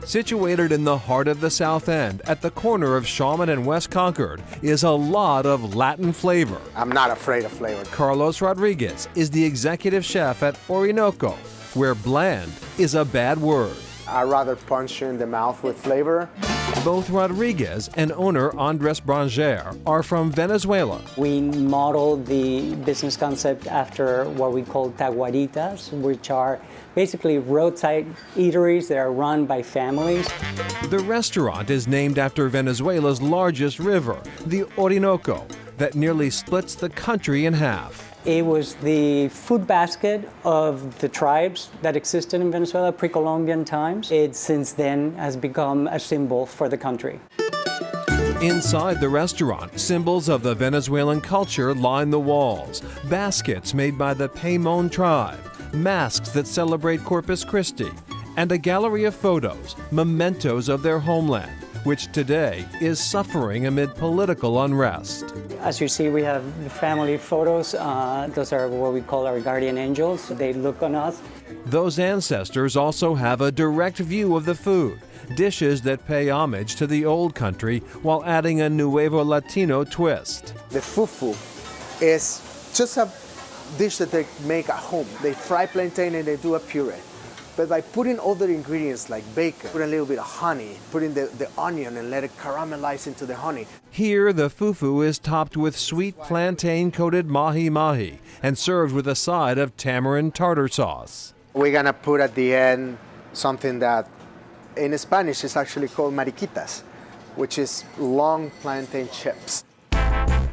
Situated in the heart of the South End, at the corner of Shawmut and West Concord, is a lot of Latin flavor. I'm not afraid of flavor. Carlos Rodriguez is the executive chef at Orinoco, where bland is a bad word. I'd rather punch you in the mouth with flavor. Both Rodriguez and owner Andres Branger are from Venezuela. We modeled the business concept after what we call taguaritas, which are basically roadside eateries that are run by families. The restaurant is named after Venezuela's largest river, the Orinoco, that nearly splits the country in half. It was the food basket of the tribes that existed in Venezuela pre-Columbian times. It since then has become a symbol for the country. Inside the restaurant, symbols of the Venezuelan culture line the walls. Baskets made by the Paymon tribe, masks that celebrate Corpus Christi, and a gallery of photos, mementos of their homeland, which today is suffering amid political unrest. As you see, we have the family photos. Those are what we call our guardian angels. They look on us. Those ancestors also have a direct view of the food, dishes that pay homage to the old country while adding a Nuevo Latino twist. The fufu is just a dish that they make at home. They fry plantain and they do a puree. But by putting other ingredients like bacon, put a little bit of honey, put in the onion and let it caramelize into the honey. Here, the fufu is topped with sweet plantain-coated mahi-mahi and served with a side of tamarind tartar sauce. We're gonna put at the end something that in Spanish is actually called mariquitas, which is long plantain chips.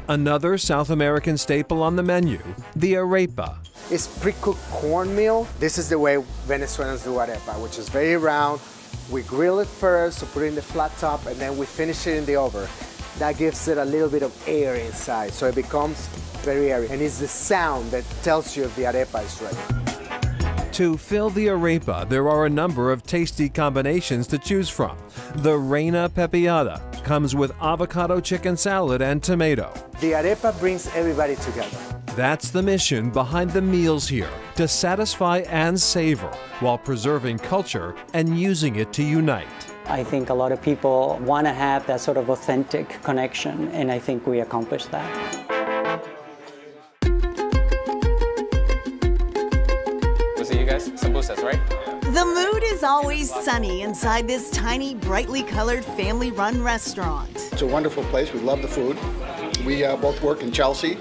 Another South American staple on the menu, the arepa. It's pre-cooked cornmeal. This is the way Venezuelans do arepa, which is very round. We grill it first, so put it in the flat top, and then we finish it in the oven. That gives it a little bit of air inside, so it becomes very airy. And it's the sound that tells you if the arepa is ready. To fill the arepa, there are a number of tasty combinations to choose from. The Reina Pepiada comes with avocado chicken salad and tomato. The arepa brings everybody together. That's the mission behind the meals here, to satisfy and savor while preserving culture and using it to unite. I think a lot of people want to have that sort of authentic connection, and I think we accomplished that. We'll see you guys, sambusas, right? The mood is always sunny inside this tiny, brightly colored family-run restaurant. It's a wonderful place. We love the food. We both work in Chelsea,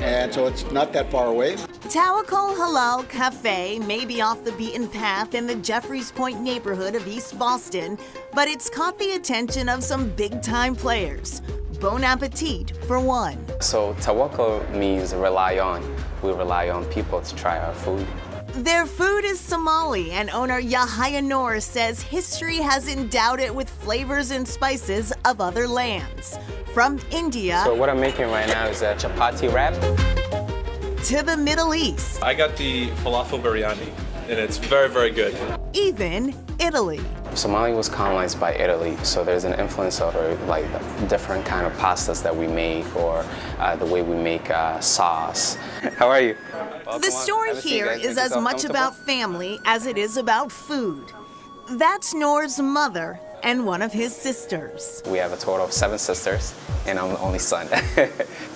and so it's not that far away. Tawakol Halal Cafe may be off the beaten path in the Jeffreys Point neighborhood of East Boston, but it's caught the attention of some big-time players. Bon appetit, for one. So Tawakol means rely on. We rely on people to try our food. Their food is Somali, and owner Yahya Noor says history has endowed it with flavors and spices of other lands. From India So what I'm making right now is a chapati wrap. to the Middle East, I got the falafel biryani, and it's very, very good. even Italy. Somalia was colonized by Italy, so there's an influence of like different kind of pastas that we make, or the way we make sauce. How are you? The story here is as much about family as it is about food. That's Noor's mother and one of his sisters. We have a total of 7 sisters, and I'm the only son.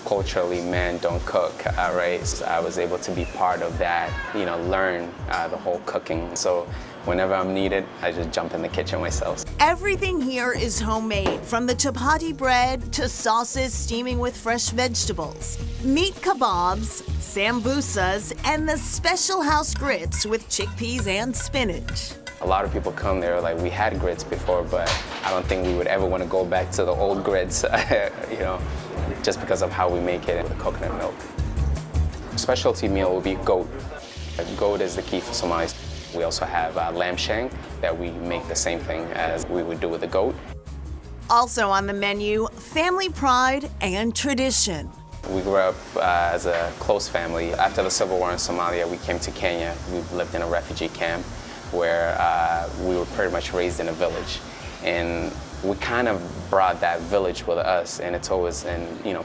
Culturally, men don't cook, right? So I was able to be part of that, learn the whole cooking. So whenever I'm needed, I just jump in the kitchen myself. Everything here is homemade, from the chapati bread to sauces steaming with fresh vegetables, meat kebabs, sambusas, and the special house grits with chickpeas and spinach. A lot of people come there like, we had grits before, but I don't think we would ever want to go back to the old grits, just because of how we make it with coconut milk. Specialty meal will be goat. Goat is the key for Somalis. We also have lamb shank that we make the same thing as we would do with the goat. Also on the menu, family pride and tradition. We grew up as a close family. After the Civil War in Somalia, we came to Kenya. We lived in a refugee camp where we were pretty much raised in a village. And we kind of brought that village with us, and it's always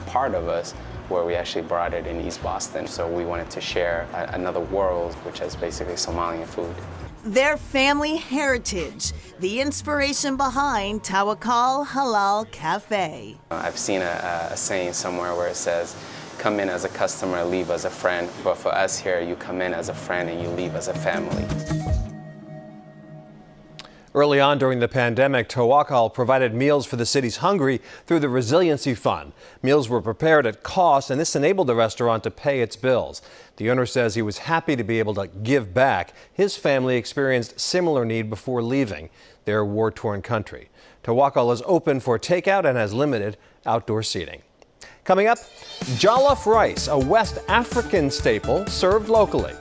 part of us. where we actually brought it in East Boston. So we wanted to share another world, which is basically Somalian food. Their family heritage, the inspiration behind Tawakkal Halal Cafe. I've seen a saying somewhere where it says, come in as a customer, leave as a friend. But for us here, you come in as a friend and you leave as a family. Early on during the pandemic, Tawakkal provided meals for the city's hungry through the Resiliency Fund. Meals were prepared at cost, and this enabled the restaurant to pay its bills. The owner says he was happy to be able to give back. His family experienced similar need before leaving their war-torn country. Tawakkal is open for takeout and has limited outdoor seating. Coming up, jollof rice, a West African staple served locally.